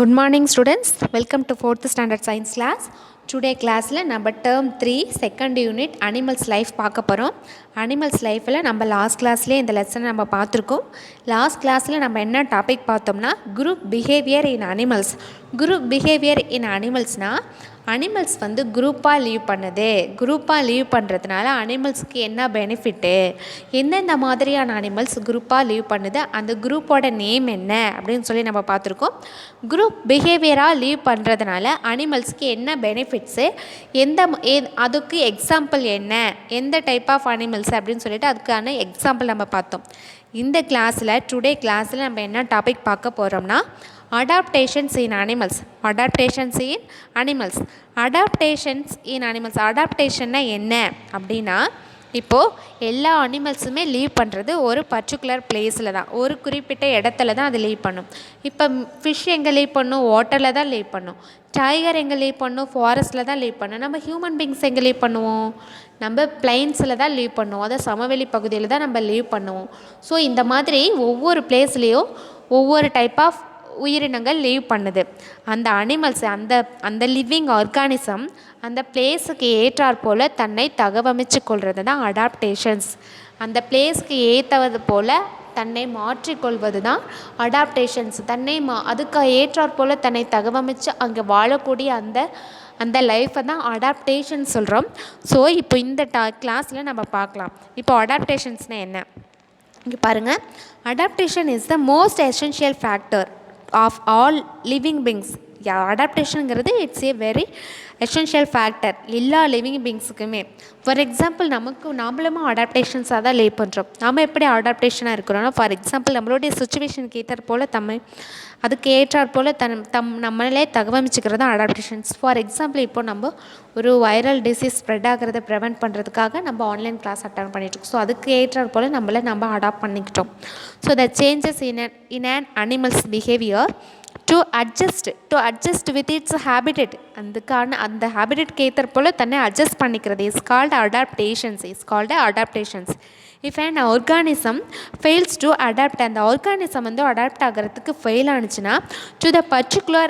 Good morning students, welcome to 4th standard science class. Today classல நம்ம term 3 second unit animals life பார்க்க போகிறோம். animals lifeல நம்ம last கிளாஸ்லேயே இந்த லெசனை நம்ம பார்த்துருக்கோம். லாஸ்ட் கிளாஸில் நம்ம என்ன டாபிக் பார்த்தோம்னா group behaviour in animals. Group behaviour in அனிமல்ஸ்னால் அனிமல்ஸ் வந்து குரூப்பாக லீவ் பண்ணுது. குரூப்பாக லீவ் பண்ணுறதுனால அனிமல்ஸ்க்கு என்ன பெனிஃபிட்டு, எந்தெந்த மாதிரியான அனிமல்ஸ் குரூப்பாக லீவ் பண்ணுது, அந்த குரூப்போட நேம் என்ன அப்படின்னு சொல்லி நம்ம பார்த்துருக்கோம். குரூப் பிஹேவியராக லீவ் பண்ணுறதுனால அனிமல்ஸ்க்கு என்ன பெனிஃபிட்ஸு, அதுக்கு எக்ஸாம்பிள் என்ன, எந்த டைப் ஆஃப் அனிமல்ஸ் அப்படின்னு சொல்லிட்டு அதுக்கான எக்ஸாம்பிள் நம்ம பார்த்தோம். இந்த கிளாஸில் டுடே கிளாஸில் நம்ம என்ன டாபிக் பார்க்க போகிறோம்னா adaptations in animals. Adaptations in animals. Adaptations in animals. அடாப்டேஷன்னா என்ன அப்படின்னா, இப்போது எல்லா அனிமல்ஸுமே லீவ் பண்ணுறது ஒரு பர்டிகுலர் பிளேஸில் தான், ஒரு குறிப்பிட்ட இடத்துல தான் அது லீவ் பண்ணும். இப்போ ஃபிஷ் எங்கே லீவ் பண்ணும்? வாட்டரில் தான் லீவ் பண்ணும். டைகர் எங்கே லீவ் பண்ணும்? ஃபாரஸ்ட்டில் தான் லீவ் பண்ணும். நம்ம ஹியூமன் பீங்ஸ் எங்கே லீவ் பண்ணுவோம்? நம்ம பிளைன்ஸில் தான் லீவ் பண்ணுவோம், அதாவது சமவெளி பகுதியில் தான் நம்ம லீவ் பண்ணுவோம். ஸோ இந்த மாதிரி ஒவ்வொரு பிளேஸ்லேயும் ஒவ்வொரு டைப் ஆஃப் உயிரினங்கள் லீவ் பண்ணுது. அந்த அனிமல்ஸ், அந்த லிவிங் ஆர்கானிசம் அந்த பிளேஸுக்கு ஏற்றாற் போல் தன்னை தகவமைச்சு கொள்வது தான் அடாப்டேஷன்ஸ். அந்த பிளேஸ்க்கு ஏற்றது போல் தன்னை மாற்றிக்கொள்வது தான் அடாப்டேஷன்ஸ். அதுக்கு ஏற்றாற் போல் தன்னை தகவமைச்சு அங்கே வாழக்கூடிய அந்த லைஃப்பை தான் அடாப்டேஷன் சொல்கிறோம். ஸோ இப்போ இந்த கிளாஸில் நம்ம பார்க்கலாம். இப்போ அடாப்டேஷன்ஸ்னால் என்ன இங்கே பாருங்கள். Adaptation is the most essential factor of all living beings. அடாப்டேஷனுங்கிறது it's a very essential factor எல்லா லிவிங் பீங்ஸுக்குமே. ஃபார் எக்ஸாம்பிள் நாமளும் அடாப்டேஷன்ஸாக தான் லீவ் பண்ணுறோம். நம்ம எப்படி அடாப்டேஷனாக இருக்கிறோன்னா, ஃபார் எக்ஸாம்பிள் நம்மளுடைய சுச்சுவேஷனுக்கு ஏற்றாற் போல் அதுக்கு ஏற்றாற் போல் நம்மளே தகவமைச்சிக்கிறது தான் அடாப்டேஷன்ஸ். ஃபார் எக்ஸாம்பிள் இப்போ நம்ம ஒரு வைரல் டிசீஸ் ஸ்ப்ரெட் ஆகிறத ப்ரிவெண்ட் பண்ணுறதுக்காக நம்ம ஆன்லைன் கிளாஸ் அட்டன் பண்ணிகிட்ருக்கோம். ஸோ அதுக்கு ஏற்றாற் போல் நம்ம அடாப்ட் பண்ணிக்கிட்டோம். So the changes in an animal's behavior to adjust with its habitat. அந்த ஹேபிட்டட்க்கு ஏற்ற போல் தன்னை அட்ஜஸ்ட் பண்ணிக்கிறது is called adaptations. If an organism fails to adapt, அந்த ஆர்கானிசம் வந்து அடாப்ட் ஆகிறதுக்கு fail ஆனிச்சுன்னா to the particular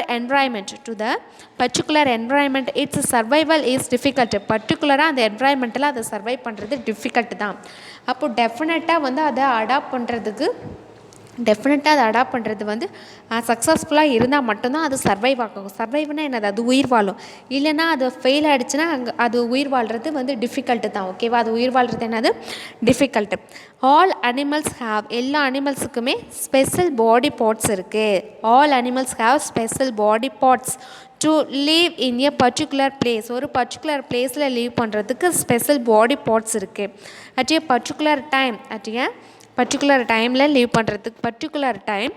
environment its survival is difficult. பர்டிகுலராக அந்த என்வாயன்மெண்ட்டில் அதை சர்வை பண்ணுறது டிஃபிகல்ட் தான். அப்போது டெஃபினட்டாக வந்து அதை அடாப்ட் பண்ணுறது வந்து சக்ஸஸ்ஃபுல்லாக இருந்தால் மட்டும்தான் அது சர்வைவ் ஆகும். சர்வைவ்னா என்னது? அது உயிர் வாழும். இல்லைனா அது ஃபெயில் ஆகிடுச்சுன்னா அது உயிர் வாழ்கிறது வந்து டிஃபிகல்ட்டு தான். ஓகேவா? அது உயிர் வாழ்கிறது என்னது? டிஃபிகல்ட்டு. ஆல் அனிமல்ஸ் ஹாவ், எல்லா அனிமல்ஸுக்குமே ஸ்பெஷல் பாடி பார்ட்ஸ் இருக்குது. All animals have special body parts to leave in a particular place. ஒரு பர்டிகுலர் பிளேஸில் லீவ் பண்ணுறதுக்கு ஸ்பெஷல் பாடி பார்ட்ஸ் இருக்குது. அட் எ பர்டிகுலர் டைமில் லீவ் பண்ணுறதுக்கு, பர்டிகுலர் டைம்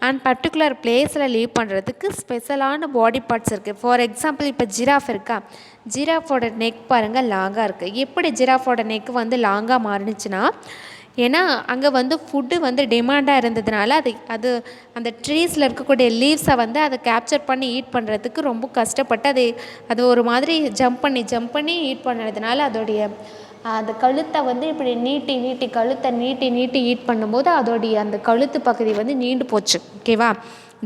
அண்ட் பர்டிகுலர் பிளேஸில் leave பண்ணுறதுக்கு ஸ்பெஷலான பாடி பார்ட்ஸ் இருக்குது. ஃபார் எக்ஸாம்பிள் இப்போ ஜிராஃப் இருக்கா, ஜிராஃபோட நெக் பாருங்கள் லாங்காக இருக்குது. எப்படி ஜிராஃபோட நெக் வந்து லாங்காக மாறினுச்சுன்னா, ஏன்னா அங்கே வந்து ஃபுட்டு வந்து டிமாண்டாக இருந்ததுனால அது அந்த ட்ரீஸில் இருக்கக்கூடிய லீவ்ஸை வந்து அதை கேப்சர் பண்ணி ஈட் பண்ணுறதுக்கு ரொம்ப கஷ்டப்பட்டு அது ஒரு மாதிரி ஜம்ப் பண்ணி ஈட் பண்ணுறதுனால அதோடைய அந்த கழுத்தை வந்து இப்படி நீட்டி ஈட் பண்ணும்போது அதோடைய அந்த கழுத்து பகுதி வந்து நீண்டு போச்சு. ஓகேவா?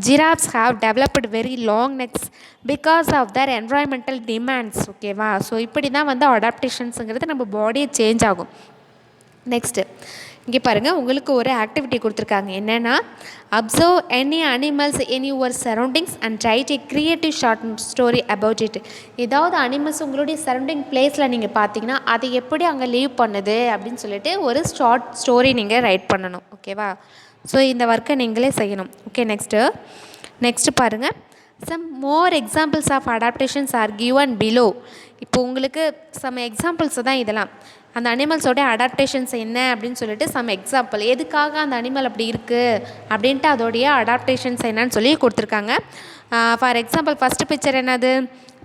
Giraffes have developed very long necks because of their environmental demands. ஓகேவா? ஸோ இப்படி தான் வந்து அடாப்டேஷன்ஸுங்கிறது நம்ம பாடியை சேஞ்ச் ஆகும். நெக்ஸ்ட்டு இங்கே பாருங்கள், உங்களுக்கு ஒரு ஆக்டிவிட்டி கொடுத்துருக்காங்க. என்னென்னா, observe any animals in your surroundings and right A creative short story about it. ஏதாவது அனிமல்ஸ் உங்களுடைய சரௌண்டிங் பிளேஸில் நீங்கள் பார்த்தீங்கன்னா அது எப்படி அங்கே லீவ் பண்ணுது அப்படின்னு சொல்லிட்டு ஒரு ஷார்ட் ஸ்டோரி நீங்கள் ரைட் பண்ணணும். ஓகேவா? ஸோ இந்த ஒர்க்கை நீங்களே செய்யணும். ஓகே, நெக்ஸ்ட்டு பாருங்கள். Some more examples of adaptations are given below. இப்போ உங்களுக்கு சம் எக்ஸாம்பிள்ஸ் தான் இதெல்லாம். அந்த அனிமல்ஸோடைய அடாப்டேஷன்ஸ் என்ன அப்படின்னு சொல்லிட்டு சம் எக்ஸாம்பிள், எதுக்காக அந்த அனிமல் அப்படி இருக்குது அப்படின்ட்டு அதோடைய அடாப்டேஷன்ஸ் என்னன்னு சொல்லி கொடுத்துருக்காங்க. ஃபார் எக்ஸாம்பிள் ஃபஸ்ட்டு பிக்சர் என்னது?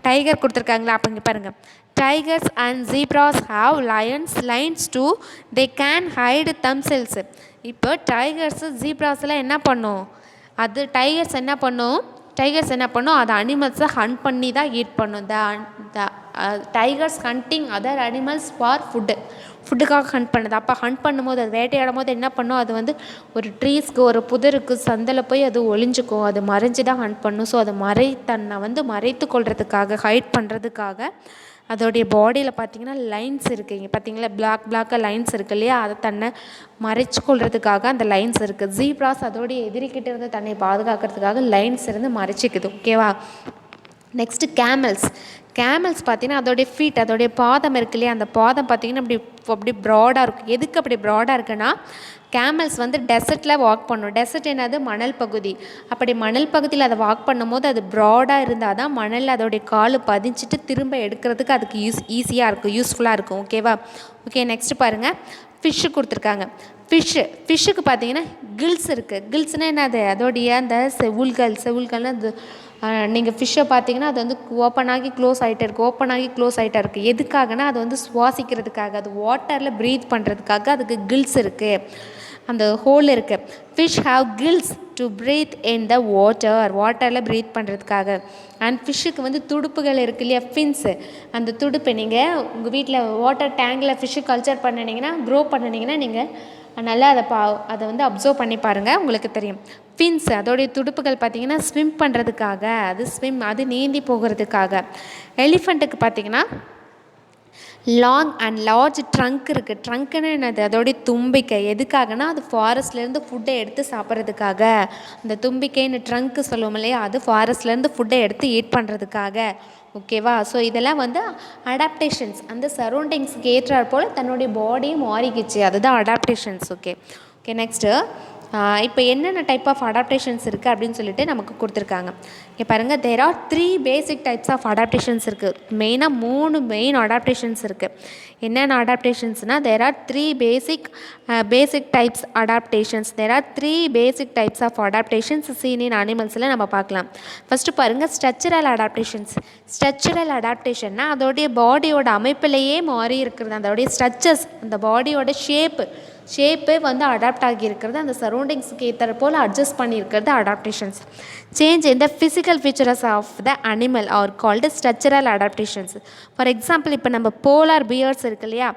டைகர் கொடுத்துருக்காங்களா? அப்போ இங்கே பாருங்கள். Tigers and zebras have lines to they can hide themselves. இப்போ டைகர்ஸு ஜீப்ராஸ்லாம் என்ன பண்ணும்? டைகர்ஸ் என்ன பண்ணும்? டைகர்ஸ் என்ன பண்ணும், அது அனிமல்ஸை ஹண்ட் பண்ணி தான் ஈட் பண்ணும். Tigers hunting other animals for ஃபுட்டுக்காக ஹண்ட் பண்ணுது. அப்போ ஹண்ட் பண்ணும்போது அது வேட்டையாடும் போது என்ன பண்ணும், அது வந்து ஒரு ட்ரீஸ்க்கு ஒரு புதருக்கு சந்தில் போய் அது ஒளிஞ்சிக்கும். அது மறைஞ்சு தான் ஹண்ட் பண்ணும். ஸோ அது தன்னை வந்து மறைத்து கொள்றதுக்காக, ஹைட் பண்ணுறதுக்காக அதோடைய பாடியில் பார்த்திங்கன்னா லைன்ஸ் இருக்குது. இங்கே பார்த்திங்களா பிளாக்காக லைன்ஸ் இருக்குது இல்லையா, அதை தன்னை மறைச்சு கொள்றதுக்காக அந்த லைன்ஸ் இருக்குது. ஜீப்ராஸ் அதோடைய எதிரிக்கிட்ட இருந்து தன்னை பாதுகாக்கிறதுக்காக லைன்ஸ் இருந்து மறைச்சிக்குது. ஓகேவா. நெக்ஸ்ட்டு கேமல்ஸ் பார்த்திங்கன்னா அதோடைய ஃபீட், அதோடைய பாதம் இருக்கு இல்லையா, அந்த பாதம் பார்த்திங்கன்னா அப்படி ப்ராடாக இருக்கும். எதுக்கு அப்படி ப்ராடாக இருக்குன்னா, கேமல்ஸ் வந்து டெசர்ட்டில் வாக் பண்ணும். டெசர்ட் என்னது, மணல் பகுதி. அப்படி மணல் பகுதியில் அதை வாக் பண்ணும்போது அது ப்ராடாக இருந்தால் தான் மணலில் அதோடைய கால் பதிஞ்சிட்டு திரும்ப எடுக்கிறதுக்கு அதுக்கு ஈஸியாக இருக்கும், யூஸ்ஃபுல்லாக இருக்கும். ஓகேவா. ஓகே, நெக்ஸ்ட்டு பாருங்கள், ஃபிஷ்ஷு கொடுத்துருக்காங்க. ஃபிஷ்ஷுக்கு பார்த்தீங்கன்னா கில்ஸ் இருக்குது. கில்ஸ்னால் என்னது, அதோடைய அந்த செவுள்கள்னால் அது நீங்கள் ஃபிஷ்ஷை பார்த்தீங்கன்னா அது வந்து ஓப்பன் ஆகி க்ளோஸ் ஆகிட்டே இருக்குது. எதுக்காகனா அது வந்து சுவாசிக்கிறதுக்காக, அது வாட்டரில் ப்ரீத் பண்ணுறதுக்காக அதுக்கு கில்ஸ் இருக்குது, அந்த ஹோல் இருக்குது. Fish have gills to breathe in the வாட்டரில் ப்ரீத் பண்ணுறதுக்காக. அண்ட் ஃபிஷ்ஷுக்கு வந்து துடுப்புகள் இருக்குது இல்லையா, ஃபின்ஸு. அந்த துடுப்பு நீங்கள் உங்கள் வீட்டில் வாட்டர் டேங்கில் ஃபிஷ்ஷு கல்ச்சர் க்ரோ பண்ணினீங்கன்னா நீங்கள் நல்லா அதை வந்து அப்சர்வ் பண்ணி பாருங்கள், உங்களுக்கு தெரியும். ஃபின்ஸ் அதோடைய துடுப்புகள் பார்த்திங்கன்னா ஸ்விம் பண்ணுறதுக்காக, அது நீந்தி போகிறதுக்காக. எலிஃபண்ட்டுக்கு பார்த்திங்கன்னா லாங் அண்ட் லார்ஜ் ட்ரங்க் இருக்குது. ட்ரங்க்குன்னு என்னது, அதோடைய தும்பிக்கை. எதுக்காகனா அது ஃபாரஸ்ட்லேருந்து ஃபுட்டை எடுத்து சாப்பிட்றதுக்காக. அந்த தும்பிக்கைன்னு ட்ரங்க்கு சொல்லுவோம் இல்லையா, அது ஃபாரஸ்ட்லேருந்து ஃபுட்டை எடுத்து ஈட் பண்ணுறதுக்காக. ஓகேவா. ஸோ இதெல்லாம் வந்து அடாப்டேஷன்ஸ், அந்த சரௌண்டிங்ஸுக்கு ஏற்றாற் போல் தன்னுடைய பாடியும் மாறிக்கிச்சு, அதுதான் அடாப்டேஷன்ஸ். ஓகே. நெக்ஸ்ட்டு இப்போ என்னென்ன டைப் ஆஃப் அடாப்டேஷன்ஸ் இருக்குது அப்படின்னு சொல்லிட்டு நமக்கு கொடுத்துருக்காங்க. இங்கே பாருங்கள், there are 3 basic types of adaptations இருக்குது. மெயினாக 3 மெயின் அடாப்டேஷன்ஸ் இருக்குது. என்னென்ன அடாப்டேஷன்ஸ்னால், there are 3 basic types adaptations. There are 3 basic types of adaptations seen in அனிமல்ஸில் நம்ம பார்க்கலாம். ஃபஸ்ட்டு பாருங்கள், ஸ்ட்ரக்சரல் அடாப்டேஷன்ஸ். ஸ்ட்ரக்சரல் அடாப்டேஷன்னா அதோடைய பாடியோட அமைப்பிலேயே மாறி இருக்கிறது, அதோடைய ஸ்ட்ரக்சர்ஸ், அந்த பாடியோட ஷேப்பே வந்து அடாப்ட் ஆகியிருக்கிறது, அந்த சரௌண்டிங்ஸுக்கு ஏற்ற போல் அட்ஜஸ்ட் பண்ணியிருக்கிறது adaptations. Change in the physical features of the animal are called structural adaptations. For example, இப்போ நம்ம போலார் பியர்ஸ் இருக்கு இல்லையா,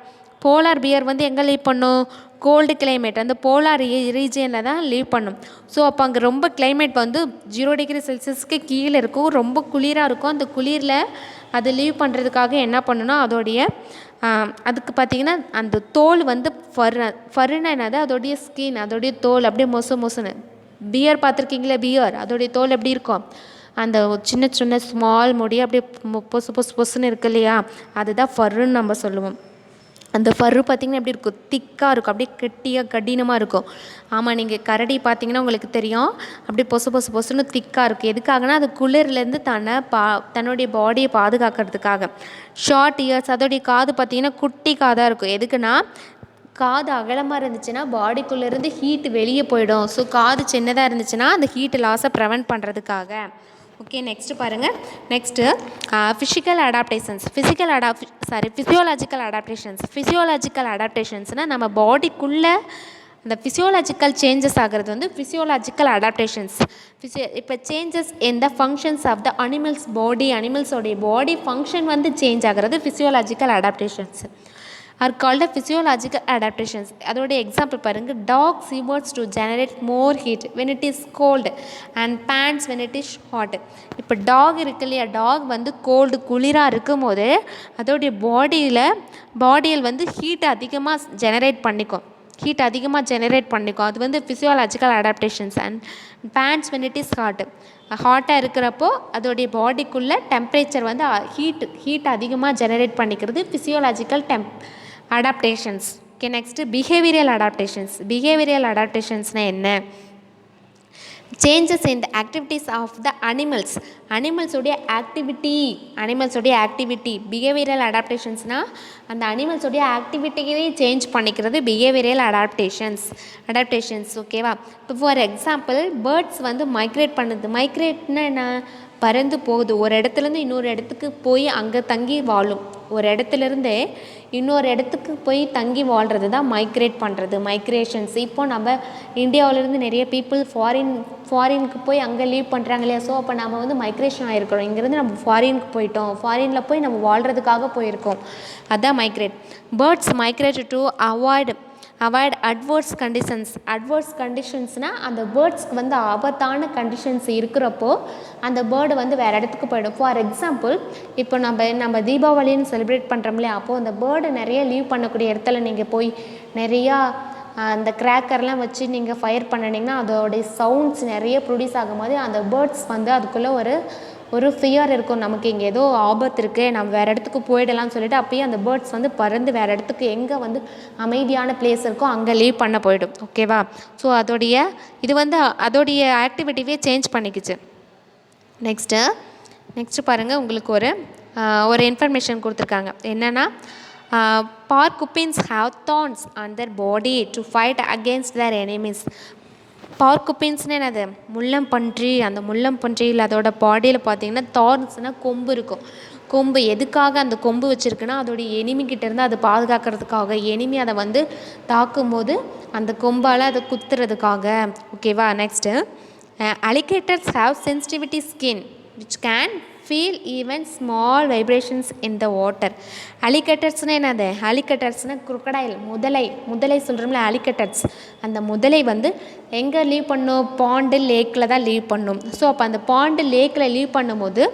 போலார் பியர் வந்து எங்கே லீவ் பண்ணும், கோல்டு கிளைமேட், அந்த போலார் ரீஜியனில் தான் லீவ் பண்ணும். ஸோ அப்போ அங்கே ரொம்ப கிளைமேட் வந்து 0 டிகிரி செல்சியஸ்க்கு கீழே இருக்கும், ரொம்ப குளிராக இருக்கும். அந்த குளிரில் அது லீவ் பண்ணுறதுக்காக என்ன பண்ணணும், அதுக்கு பார்த்திங்கன்னா அந்த தோல் வந்து ஃபர்னா என்னது, அதோடைய ஸ்கின், அதோடைய தோல் அப்படியே மொசுன்னு. பியர் பார்த்துருக்கீங்களா, பியர் அதோடைய தோல் எப்படி இருக்கும், அந்த சின்ன ஸ்மால் முடி அப்படியே பொசுன்னு இருக்கு இல்லையா, அதுதான் ஃபர்ன்னு நம்ம சொல்லுவோம். அந்த ஃபர்ரு பார்த்திங்கன்னா எப்படி இருக்கும், திக்காக இருக்கும், அப்படியே கடினமாக இருக்கும். ஆமாம், நீங்கள் கரடி பார்த்திங்கன்னா உங்களுக்கு தெரியும், அப்படியே பொசுன்னு திக்காக இருக்கும். எதுக்காகனா அது குளிர்லேருந்து தன்னுடைய பாடியை பாதுகாக்கிறதுக்காக. ஷார்ட் இயர்ஸ், அதோடைய காது பார்த்திங்கன்னா குட்டி காதாக இருக்கும். எதுக்குன்னா காது அகலமாக இருந்துச்சுன்னா பாடிக்குள்ளேருந்து ஹீட் வெளியே போயிடும். ஸோ காது சின்னதாக இருந்துச்சுன்னா அந்த ஹீட் லாஸை ப்ரிவென்ட் பண்ணுறதுக்காக. ஓகே, நெக்ஸ்ட்டு பாருங்கள். நெக்ஸ்ட்டு ஃபிசியோலாஜிக்கல் அடாப்டேஷன்ஸ்னால் நம்ம பாடிக்குள்ளே அந்த ஃபிசியோலாஜிக்கல் சேஞ்சஸ் ஆகிறது வந்து ஃபிசியோலாஜிக்கல் அடாப்டேஷன்ஸ். இப்போ changes in the functions of the அனிமல்ஸோடைய பாடி ஃபங்க்ஷன் வந்து சேஞ்ச் ஆகிறது physiological adaptations are called a physiological adaptations. அதோடைய எக்ஸாம்பிள் பாருங்கள், dog seems to generate more heat when it is cold and pants when it is hot. இப்போ talk இருக்கு இல்லையா, talk வந்து குளிராக இருக்கும் போது அதோடைய பாடியில் வந்து ஹீட் அதிகமாக ஜெனரேட் பண்ணிக்கும். அது வந்து physiological adaptations. And pants when it is ஹாட்டாக இருக்கிறப்போ அதோடைய பாடிக்குள்ளே டெம்பரேச்சர் வந்து ஹீட் அதிகமாக ஜெனரேட் பண்ணிக்கிறது physiological adaptations. Okay, next behavioural அடாப்டேஷன்ஸ்னால் என்ன, changes in the activities of the அனிமல்ஸோடைய ஆக்டிவிட்டி. பிஹேவியரல் அடாப்டேஷன்ஸ்னால் அந்த அனிமல்ஸோடைய ஆக்டிவிட்டியே சேஞ்ச் பண்ணிக்கிறது பிஹேவியரல் அடாப்டேஷன்ஸ். ஓகேவா. இப்போ ஃபார் எக்ஸாம்பிள், பேர்ட்ஸ் வந்து மைக்ரேட் பண்ணுது. மைக்ரேட்னா என்ன, பறந்து போகுது. ஒரு இடத்துலேருந்து இன்னொரு இடத்துக்கு போய் அங்கே தங்கி வாழும். ஒரு இடத்துலேருந்தே இன்னொரு இடத்துக்கு போய் தங்கி வாழ்கிறது தான் மைக்ரேட் பண்ணுறது, மைக்ரேஷன்ஸ். இப்போ நம்ம இந்தியாவிலேருந்து நிறைய பீப்புள் ஃபாரினுக்கு போய் அங்கே லீவ் பண்ணுறாங்க இல்லையா? ஸோ அப்போ நம்ம வந்து மைக்ரேஷன் ஆகிருக்கிறோம். இங்கேருந்து நம்ம ஃபாரினுக்கு போயிட்டோம், ஃபாரினில் போய் நம்ம வாழ்கிறதுக்காக போயிருக்கோம். அதுதான் migrate. Birds migrate to avoid adverse கண்டிஷன்ஸ்னால் அந்த பேர்ட்ஸ்க்கு வந்து ஆபத்தான கண்டிஷன்ஸ் இருக்கிறப்போ அந்த பேர்டு வந்து வேறு இடத்துக்கு போயிடும். ஃபார் எக்ஸாம்பிள், இப்போ நம்ம தீபாவளின்னு செலிப்ரேட் பண்ணுறோம் இல்லையா? அப்போது அந்த பேர்டு நிறைய லீவ் பண்ணக்கூடிய இடத்துல நீங்கள் போய் நிறையா அந்த கிராக்கர்லாம் வச்சு நீங்கள் ஃபயர் பண்ணினீங்கன்னா அதோடைய சவுண்ட்ஸ் நிறைய ப்ரொடியூஸ் ஆகும் போது அந்த பேர்ட்ஸ் வந்து அதுக்குள்ளே ஒரு ஃபியர் இருக்கும். நமக்கு இங்கே ஏதோ ஆபத்து இருக்குது, நம்ம வேறு இடத்துக்கு போயிடலாம்னு சொல்லிட்டு அப்போயே அந்த பேர்ட்ஸ் வந்து பறந்து வேறு இடத்துக்கு எங்கே வந்து அமைதியான பிளேஸ் இருக்கோ அங்கே லீவ் பண்ண போயிடும். ஓகேவா? ஸோ அதோடைய ஆக்டிவிட்டியே சேஞ்ச் பண்ணிக்கிச்சு. நெக்ஸ்ட்டு பாருங்கள், உங்களுக்கு ஒரு இன்ஃபர்மேஷன் கொடுத்துருக்காங்க. என்னென்னா, porcupines have thorns on their body to fight against their enemies. பார்க்குப்பின்ஸ்னு என்னது? முள்ளம்பன்றி. அந்த முள்ளம்பன்றியில் அதோட பாடியில் பார்த்திங்கன்னா தார்ன்ஸ்னால் கொம்பு இருக்கும். கொம்பு எதுக்காக அந்த கொம்பு வச்சுருக்குன்னா அதோடைய எனிமிக்கிட்டேருந்து அது பாதுகாக்கிறதுக்காக. எனிமி அதை வந்து தாக்கும்போது அந்த கொம்பால் அதை குத்துறதுக்காக. ஓகேவா? Next, alligators have sensitivity skin which can feel even small vibrations in the water. அலிகேட்டர்ஸ்னால் என்னது? அலிகேட்டர்ஸ்னால் குரோக்கடைல், முதலை சொல்கிறோம்ல, அலிகேட்டர்ஸ். அந்த முதலை வந்து எங்கே லீவ் பண்ணும்? பாண்டு, லேக்கில் தான் லீவ் பண்ணும். ஸோ அப்போ அந்த பாண்டு, லேக்கில் லீவ் பண்ணும்போது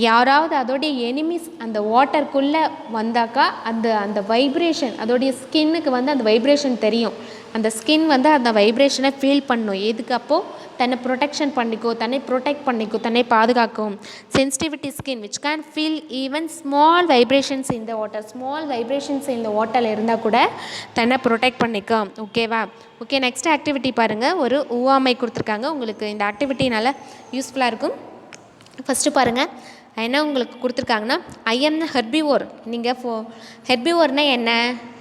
யாராவது அதோடைய எனிமீஸ் அந்த வாட்டருக்குள்ளே வந்தாக்கா அந்த வைப்ரேஷன் அதோடைய ஸ்கின்னுக்கு வந்து அந்த வைப்ரேஷன் தெரியும். அந்த ஸ்கின் வந்து அந்த வைப்ரேஷனை ஃபீல் பண்ணும். எதுக்கு? அப்போது தன்னை ப்ரொடெக்ஷன் பண்ணிக்கோ, தன்னை ப்ரொடெக்ட் பண்ணிக்கோ, தன்னை பாதுகாக்கும். Sensitivity skin which can feel even small vibrations in the water. Small vibrations இந்த வாட்டரில் இருந்தால் கூட தன்னை ப்ரொடெக்ட் பண்ணிக்கும். ஓகேவா? ஓகே, நெக்ஸ்ட் ஆக்டிவிட்டி பாருங்கள். ஒரு ஊவாமை கொடுத்துருக்காங்க. உங்களுக்கு இந்த ஆக்டிவிட்டி நல்லா யூஸ்ஃபுல்லாக இருக்கும். ஃபஸ்ட்டு பாருங்கள், என்ன உங்களுக்கு கொடுத்துருக்காங்கன்னா, ஐ எம் த ஹெர்பிவோர். நீங்கள் ஹெர்பிவோர்னால் என்ன?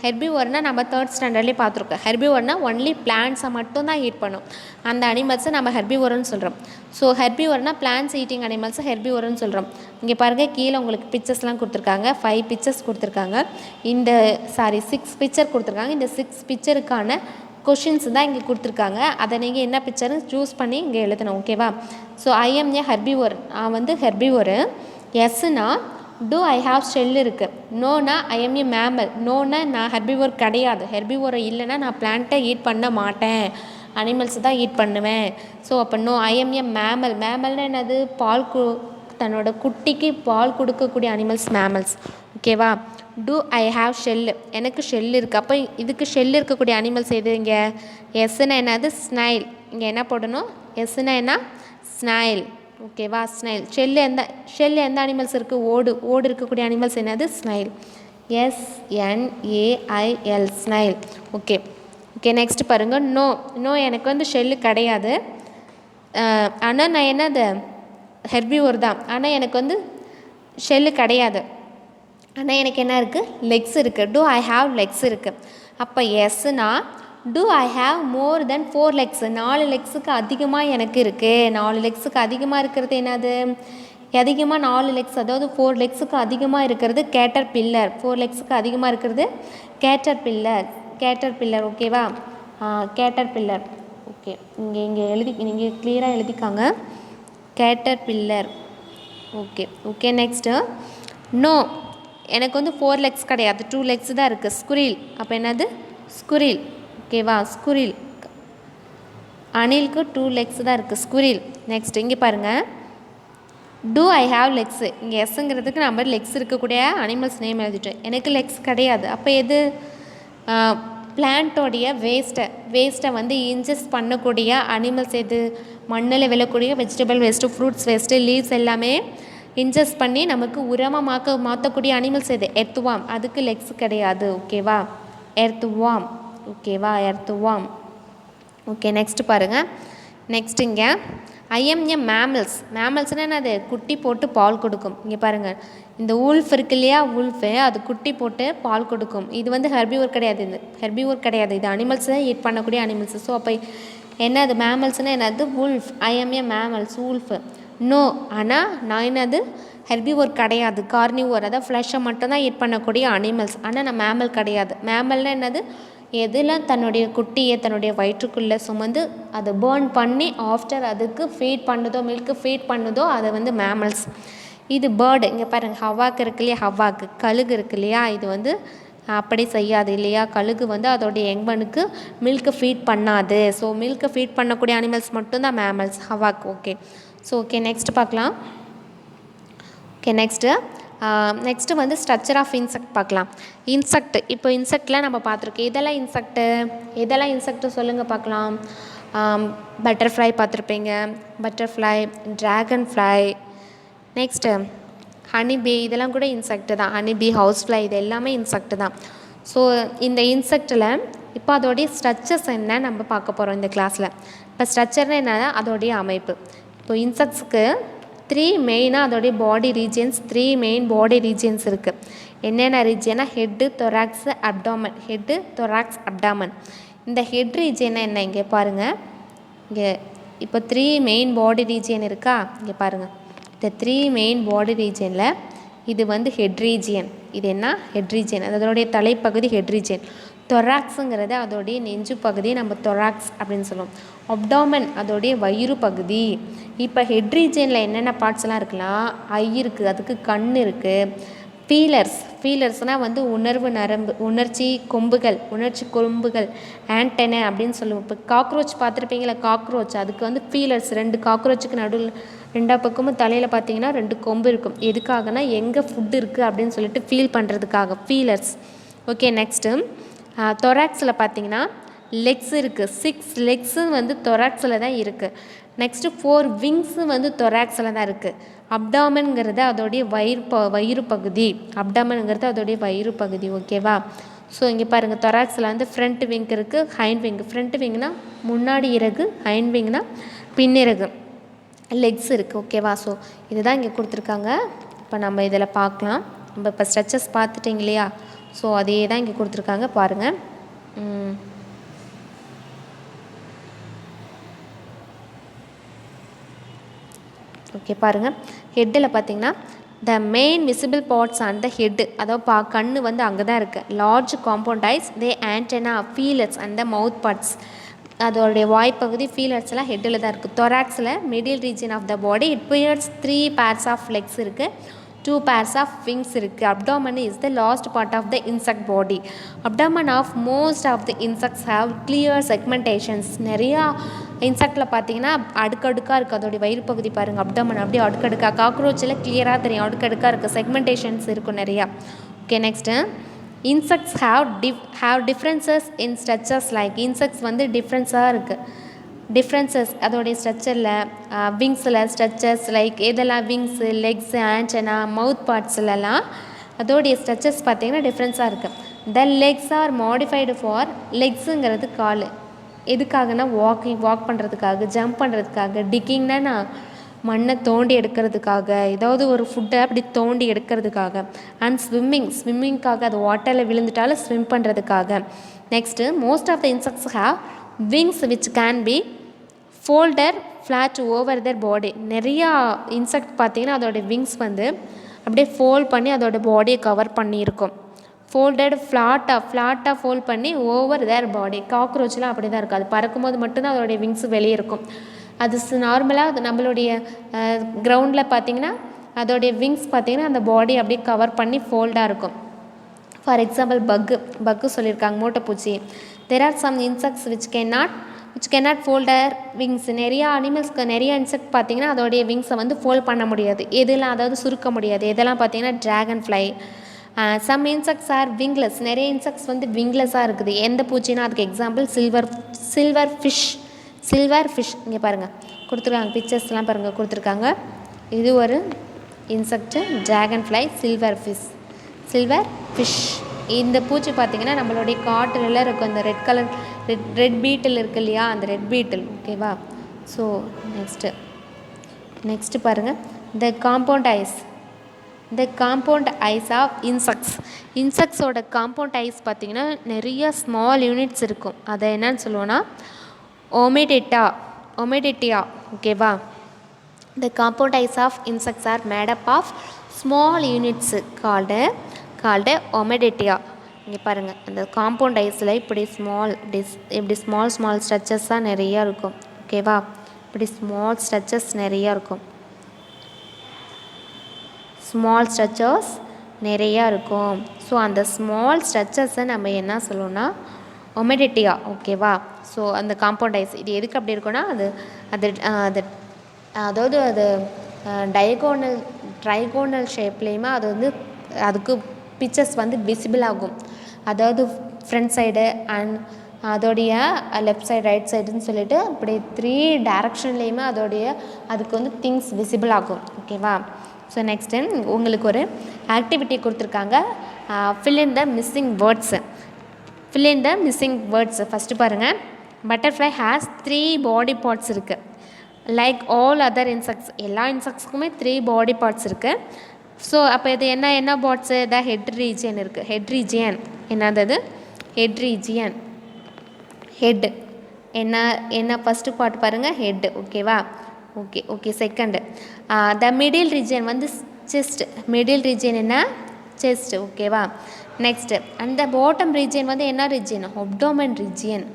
ஹெர்பிவோர்னால் நம்ம 3rd ஸ்டாண்டர்ட்லேயே பார்த்துருக்கோம். ஹெர்பிவோர்னால் ஒன்லி பிளான்ட்ஸை மட்டும்தான் ஈட் பண்ணும். அந்த அனிமல்ஸை நம்ம ஹெர்பிவோர்னு சொல்கிறோம். ஸோ ஹெர்பிவோர்னால் பிளான்ட்ஸ் ஈட்டிங் அனிமல்ஸை ஹெர்பிவோர்னு சொல்கிறோம். இங்கே பாருங்கள், கீழே உங்களுக்கு பிக்சர்ஸ்லாம் கொடுத்துருக்காங்க. 5 பிக்சர்ஸ் கொடுத்துருக்காங்க. 6 பிக்சர் கொடுத்துருக்காங்க. இந்த 6 பிக்சருக்கான கொஷின்ஸ் தான் இங்கே கொடுத்துருக்காங்க. அதை நீங்கள் என்ன பிக்சரு சூஸ் பண்ணி இங்கே எழுதணும். ஓகேவா? So I am a herbivore. நான் வந்து ஹெர்பிவோரு. எஸ்னா டூ ஐ ஹாவ் ஷெல் இருக்குது. நோனா ஐ எம் ஏ மேமல். நோனா நான் ஹெர்பிவோர் கிடையாது. ஹெர்பிவோரை இல்லைன்னா நான் பிளான்ட்டை ஈட் பண்ண மாட்டேன், அனிமல்ஸ் தான் ஈட் பண்ணுவேன். ஸோ அப்போ no, I am a mammal. மேமல்னால் என்னது? தன்னோட குட்டிக்கு பால் கொடுக்கக்கூடிய அனிமல்ஸ் மேமல்ஸ். ஓகேவா? Do I have shell. எனக்கு ஷெல் இருக்குது. அப்போ இதுக்கு ஷெல் இருக்கக்கூடிய அனிமல்ஸ் எது? இங்கே எஸ்னா என்னது? ஸ்னைல். இங்கே என்ன போடணும்? எஸ்னா என்ன? ஸ்னைல். ஓகேவா? ஸ்னைல். ஷெல் எந்த அனிமல்ஸ் இருக்குது? ஓடு இருக்கக்கூடிய அனிமல்ஸ் என்னது? Snail. SNAIL, snail. Okay, next பாருங்கள். நோ எனக்கு வந்து ஷெல்லு கிடையாது. ஆனால் நான் என்னது? ஹெர்பிவோர் தான். ஆனால் எனக்கு வந்து ஷெல்லு கிடையாது. ஆனால் எனக்கு என்ன இருக்குது? லெக்ஸ் இருக்குது. டூ ஐ ஹாவ் லெக்ஸ் இருக்குது. அப்போ எஸ்னா do I have more than 4 legs. 4 லெக்ஸுக்கு அதிகமாக எனக்கு இருக்குது. 4 லெக்ஸுக்கு அதிகமாக இருக்கிறது என்னது? அதிகமாக 4 லெக்ஸ், அதாவது 4 லெக்ஸுக்கு அதிகமாக இருக்கிறது கேட்டர் பில்லர். 4 லெக்ஸுக்கு அதிகமாக இருக்கிறது கேட்டர் பில்லர். ஓகேவா? Caterpillar. ஓகே, இங்கே நீங்கள் கிளியராக எழுதிக்காங்க. Caterpillar. Okay, next no, எனக்கு வந்து 4 லெக்ஸ் கிடையாது, 2 லெக்ஸ் தான் இருக்குது. ஸ்குரில். அப்போ என்னது? ஸ்குரில். ஓகேவா? ஸ்குரில். அணிலுக்கு 2 லெக்ஸ் தான் இருக்குது. ஸ்குரில். நெக்ஸ்ட் இங்கே பாருங்கள், டூ ஐ ஹாவ் லெக்ஸு. இங்கே எஸ்ஸுங்கிறதுக்கு நம்ம லெக்ஸ் இருக்கக்கூடிய அனிமல்ஸ் நேம் எழுதிட்டோம். எனக்கு லெக்ஸ் கிடையாது. அப்போ எது? பிளான்ட்டோடைய வேஸ்ட்டை வந்து இன்ஜெஸ்ட் பண்ணக்கூடிய அனிமல்ஸ் எது? மண்ணில் விழக்கூடிய vegetable waste, fruits waste, leaves எல்லாமே இன்ஜெஸ்ட் பண்ணி நமக்கு உரமாக மாற்றக்கூடிய அனிமல்ஸ் எது? எர்த்வாம். அதுக்கு லெக்ஸ் கிடையாது. ஓகேவா? எர்த்வாம். ஓகேவா? எர்த்வாம். ஓகே, நெக்ஸ்ட் பாருங்கள். நெக்ஸ்ட் இங்கே ஐ எம் ஏ மேமல்ஸ்னால் என்னது? குட்டி போட்டு பால் கொடுக்கும். இங்கே பாருங்கள், இந்த ஊல்ஃப் இருக்கு இல்லையா? ஊல்ஃபு அது குட்டி போட்டு பால் கொடுக்கும். இது வந்து ஹெர்பிவோர் கிடையாது. இது அனிமல்ஸை ஈட் பண்ணக்கூடிய அனிமல்ஸ். ஸோ அப்போ என்னது? மேமல்ஸ்னால் என்னது? Wolf. I am a mammals, wolf. No, ஆனால் நான் என்னது ஹெர்பிவோர் கிடையாது, கார்னிவோர், அதாவது ஃப்ளஷை மட்டும்தான் ஈட் பண்ணக்கூடிய அனிமல்ஸ். ஆனால் நான் மேமல் கிடையாது. மேமல்னால் என்னது, எதெல்லாம் தன்னுடைய குட்டியை தன்னுடைய வயிற்றுக்குள்ளே சுமந்து அதை பேர்ன் பண்ணி ஆஃப்டர் அதுக்கு ஃபீட் பண்ணுதோ, மில்க்கு ஃபீட் பண்ணுதோ, அதை வந்து மேமல்ஸ். இது பேர்டு. இங்கே பாருங்கள், ஹவாக்கு இருக்கு இல்லையா, ஹவாக்கு கழுகு இருக்கு இல்லையா, இது வந்து அப்படி செய்யாது இல்லையா. கழுகு வந்து அதோடைய யங்மனுக்கு மில்க்கு ஃபீட் பண்ணாது. ஸோ மில்க்கு ஃபீட் பண்ணக்கூடிய அனிமல்ஸ் மட்டும்தான் mammals, havoc. Okay. So okay, next பார்க்கலாம். ஓகே, நெக்ஸ்ட்டு வந்து ஸ்ட்ரக்சர் ஆஃப் இன்செக்ட் பார்க்கலாம். இன்செக்ட், இப்போ இன்செக்டில் நம்ம பார்த்துருக்கோம். எதெல்லாம் இன்செக்ட்டு சொல்லுங்கள் பார்க்கலாம். பட்டர்ஃப்ளை பார்த்துருப்பீங்க, butterfly, dragon fly, next honeybee, இதெல்லாம் கூட இன்செக்ட் தான். ஹனிபி, ஹவுஸ் ஃப்ளை, இது எல்லாமே இன்செக்ட் தான். ஸோ இந்த இன்செக்டில் இப்போ அதோடைய ஸ்ட்ரக்சர்ஸ் என்ன நம்ம பார்க்க போகிறோம் இந்த கிளாஸில். இப்போ ஸ்ட்ரக்சர்னால் என்னன்னா அதோடைய அமைப்பு. இப்போ இன்செக்ட்ஸுக்கு 3 மெயினாக அதோடைய body regions, 3 main body regions இருக்குது. என்னென்ன ரீஜியனா, head, thorax, abdomen. Head, thorax, abdomen. இந்த ஹெட் ரீஜியனை என்ன, இங்கே பாருங்கள். இங்கே இப்போ 3 மெயின் பாடி ரீஜியன் இருக்கா, இங்கே பாருங்கள். இந்த 3 மெயின் பாடி ரீஜியனில் இது வந்து ஹெட் ரீஜியன். இது என்ன, ஹெட் ரீஜியன், அதோடைய தலைப்பகுதி ஹெட் ரீஜியன். தொராக்ஸுங்கிறது அதோடைய நெஞ்சு பகுதி, நம்ம தொராக்ஸ் அப்படின்னு சொல்லுவோம். அப்டாமன் அதோடைய வயிறு பகுதி. இப்போ ஹெட் ரீஜியனில் என்னென்ன பார்ட்ஸ்லாம் இருக்குலாம், ஐ இருக்குது, அதுக்கு கண் இருக்குது. ஃபீலர்ஸ்னால் வந்து உணர்வு நரம்பு, உணர்ச்சி கொம்புகள், ஆண்டனை அப்படின்னு சொல்லுவோம். இப்போ காக்ரோச் பார்த்துருப்பீங்களா, காக்ரோச், அதுக்கு வந்து ஃபீலர்ஸ். 2 காக்ரோச்சுக்கு நடுவில் 2 பக்கமும் தலையில் பார்த்தீங்கன்னா 2 கொம்பு இருக்கும். எதுக்காகனா எங்கே ஃபுட் இருக்குது அப்படின்னு சொல்லிட்டு ஃபீல் பண்ணுறதுக்காக, ஃபீலர்ஸ். ஓகே, நெக்ஸ்ட்டு தொராக்ஸில் பார்த்தீங்கன்னா லெக்ஸ் இருக்குது. 6 லெக்ஸு வந்து தொராக்ஸில் தான் இருக்குது. நெக்ஸ்ட்டு 4 விங்ஸு வந்து தொராக்ஸில் தான் இருக்குது. அப்டாமனுங்கிறது அதோடைய வயிறு பகுதி. அப்டாமனுங்கிறது அதோடைய வயிறு பகுதி. ஓகேவா. ஸோ இங்கே பாருங்கள், தொராக்ஸில் வந்து ஃப்ரண்ட் விங் இருக்குது, ஹைண்ட் விங். ஃப்ரண்ட் விங்னா முன்னாடி இறகு, ஹைண்ட் விங்னா பின்னிறகு, லெக்ஸ் இருக்குது. ஓகேவா. ஸோ இதுதான் இங்கே கொடுத்துருக்காங்க. இப்போ நம்ம இதில் பார்க்கலாம். நம்ம இப்போ ஸ்ட்ரக்சர்ஸ் பார்த்துட்டிங்க இல்லையா. ஸோ அதே தான் இங்கே கொடுத்துருக்காங்க பாருங்கள். ஓகே, பாருங்கள். ஹெட்டில் பார்த்தீங்கன்னா the main visible parts on the head, அதாவது கண்ணு வந்து அங்கே தான் இருக்குது. Large compound eyes, the antenna, feelers and the mouth parts, அதோடைய வாய்ப்பகுதி, ஃபீலர்ஸ்லாம் ஹெட்டில் தான் இருக்குது. தொராக்ஸில் middle region of the body, it bears 3 pairs of legs இருக்குது, 2 pairs ஆஃப் விங்ஸ் இருக்குது. Abdomen is the last part of the insect body. Abdomen of most of the insects have clear segmentations. நிறையா இன்செக்டில் பார்த்தீங்கன்னா அடுக்கடுக்காக இருக்குது அதோடைய வயிறு பகுதி. பாருங்கள், அப்டாமன் அப்படியே அடுக்கடுக்காக. காக்ரோச்சில் கிளியராக தெரியும், அடுக்கடுக்காக இருக்குது, செக்மெண்டேஷன்ஸ் இருக்கும் நிறையா. Okay, next insects have differences in structures. Like insects வந்து டிஃப்ரென்ஸாக இருக்குது. டிஃப்ரென்சஸ் அதோடைய ஸ்ட்ரக்சரில், விங்ஸில் ஸ்ட்ரக்சர்ஸ் லைக் எதெல்லாம், விங்ஸு, லெக்ஸு, ஆண்டனா, மவுத் பார்ட்ஸ்லலாம் அதோடைய ஸ்ட்ரக்சர்ஸ் பார்த்திங்கன்னா டிஃப்ரென்ஸாக இருக்குது. The legs are modified for, லெக்ஸுங்கிறது கால், எதுக்காகனா வாக் பண்ணுறதுக்காக, ஜம்ப் பண்ணுறதுக்காக. டிக்கிங்னா மண்ணை தோண்டி எடுக்கிறதுக்காக, ஏதாவது ஒரு ஃபுட்டை அப்படி தோண்டி எடுக்கிறதுக்காக. அண்ட் ஸ்விம்மிங்காக, அது வாட்டரில் விழுந்துட்டாலும் ஸ்விம் பண்ணுறதுக்காக. Next most of the insects have wings which can be folded flat over their body. நிறையா இன்செக்ட் பார்த்திங்கன்னா அதோடைய விங்ஸ் வந்து அப்படியே ஃபோல்ட் பண்ணி அதோட பாடியை கவர் பண்ணியிருக்கும். ஃபோல்டட் ஃப்ளாட்டாக ஃபோல்ட் பண்ணி ஓவர் தேர் பாடி. காக்ரோச்லாம் அப்படி தான் இருக்குது. அது பறக்கும்போது மட்டும்தான் அதோடைய விங்ஸ் வெளியே இருக்கும். அது நார்மலாக அது நம்மளுடைய கிரவுண்டில் பார்த்திங்கன்னா அதோடைய விங்ஸ் பார்த்திங்கன்னா அந்த பாடி அப்படியே கவர் பண்ணி ஃபோல்டாக இருக்கும். ஃபார் எக்ஸாம்பிள் பக்கு சொல்லியிருக்காங்க, மூட்டைப்பூச்சி. There are some insects which cannot fold their wings. நிறையா அனிமல்ஸ்க்கு, நிறைய இன்செக்ட் பார்த்திங்கன்னா அதோடைய விங்ஸை வந்து ஃபோல்ட் பண்ண முடியாது. எதெல்லாம், அதாவது சுருக்க முடியாது. எதெல்லாம் பார்த்திங்கன்னா dragonfly. Some insects are wingless. நிறைய இன்செக்ட்ஸ் வந்து விங்லெஸ்ஸாக இருக்குது. எந்த பூச்சின்னா அதுக்கு எக்ஸாம்பிள் சில்வர் ஃபிஷ். இங்கே பாருங்கள் கொடுத்துருக்காங்க, பிக்சர்ஸ்லாம் பாருங்கள் கொடுத்துருக்காங்க. இது ஒரு இன்செக்ட்டு, ட்ராகன் ஃப்ளை, சில்வர் ஃபிஷ். இந்த பூச்சி பார்த்திங்கன்னா நம்மளுடைய காட்டில் இருக்கும் இந்த ரெட் பீட்டில் இருக்கு இல்லையா, அந்த ரெட் பீட்டில். ஓகேவா. ஸோ நெக்ஸ்ட்டு பாருங்கள், த காம்பவுண்ட் ஐஸ் ஆஃப் இன்செக்ட்ஸோட காம்பவுண்ட் ஐஸ் பார்த்திங்கன்னா நிறைய ஸ்மால் யூனிட்ஸ் இருக்கும். அதை என்னன்னு சொல்லுவோன்னா ஒமேடேட்டியா. ஓகேவா. The compound eyes of insects are made up of small units called ommatidia. இங்கே பாருங்கள், அந்த காம்பவுண்ட் ஐஸில் இப்படி ஸ்மால் ஸ்ட்ரக்சர்ஸ் தான் நிறையா இருக்கும். ஓகேவா, இப்படி ஸ்மால் ஸ்ட்ரக்சர்ஸ் நிறையா இருக்கும். ஸோ அந்த ஸ்மால் ஸ்ட்ரக்சர்ஸை நம்ம என்ன சொல்லுவோம்னா ஒமெடிட்டியா. ஓகேவா, ஸோ அந்த காம்பவுண்ட் ஐஸ் இது எதுக்கு அப்படி இருக்குன்னா அதாவது அது ட்ரைகோனல் ஷேப்லேயுமே அது வந்து அதுக்கு பிக்சர்ஸ் வந்து விசிபிள் ஆகும். அதாவது ஃப்ரண்ட் சைடு அண்ட் அதோடைய லெஃப்ட் சைடு ரைட் சைடுன்னு சொல்லிட்டு இப்படி 3 டைரக்ஷன்லேயுமே அதுக்கு வந்து திங்ஸ் விசிபிள் ஆகும். ஓகேவா, ஸோ நெக்ஸ்ட்டு உங்களுக்கு ஒரு ஆக்டிவிட்டி கொடுத்துருக்காங்க. fill in the missing words. First பாருங்கள், பட்டர்ஃப்ளை ஹேஸ் 3 பாடி பார்ட்ஸ் இருக்குது. லைக் ஆல் அதர் இன்செக்ட்ஸ், எல்லா இன்செக்ட்ஸ்க்குமே 3 பாடி பார்ட்ஸ் இருக்குது. ஸோ அப்போ இது என்ன பார்ட்ஸு? த ஹெட் ரீஜியன் இருக்குது. என்னது ஹெட் ரீஜியன். ஹெட் என்ன ஃபஸ்ட்டு பார்ட் பாருங்கள், ஹெட். ஓகேவா, okay second the middle region வந்து செஸ்ட். மிடில் ரீஜியன் என்ன? செஸ்ட். ஓகேவா, நெக்ஸ்ட்டு அந்த பாட்டம் ரீஜியன் வந்து என்ன ரீஜியன்? Abdomen region.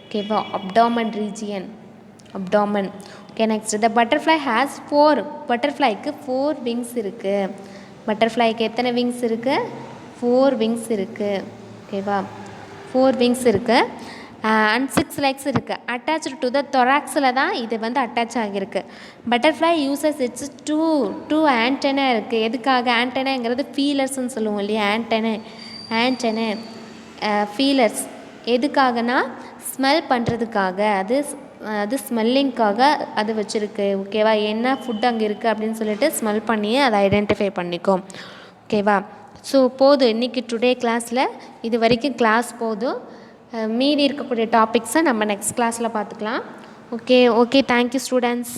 ஓகேவா, abdomen region. Okay, next the butterfly has 4. பட்டர்ஃப்ளைக்கு 4 விங்ஸ் இருக்குது. பட்டர்ஃப்ளைக்கு எத்தனை விங்ஸ் இருக்குது? 4 விங்ஸ் இருக்குது. ஓகேவா, 4 விங்ஸ் இருக்குது அண்ட் 6 legs இருக்குது. அட்டாச்சு டு த தொராக்ஸில் தான் இது வந்து அட்டாச் ஆகியிருக்கு. Butterfly uses its two antenna இருக்குது. எதுக்காக? ஆண்டனாங்கிறது ஃபீலர்ஸ்ன்னு சொல்லுவோம் இல்லையா? ஆண்டனை ஃபீலர்ஸ் எதுக்காகனா ஸ்மெல் பண்ணுறதுக்காக. அது ஸ்மெல்லிங்காக அது வச்சுருக்கு. ஓகேவா, என்ன ஃபுட் அங்கே இருக்குது அப்படின்னு சொல்லிட்டு ஸ்மெல் பண்ணி அதை ஐடென்டிஃபை பண்ணிக்கும். ஓகேவா, ஸோ போதும் இன்றைக்கி டுடே கிளாஸில் இது வரைக்கும் கிளாஸ் போதும். மீதி இருக்கக்கூடிய டாபிக்ஸை நம்ம நெக்ஸ்ட் கிளாஸில் பார்த்துக்கலாம். Okay thank you students.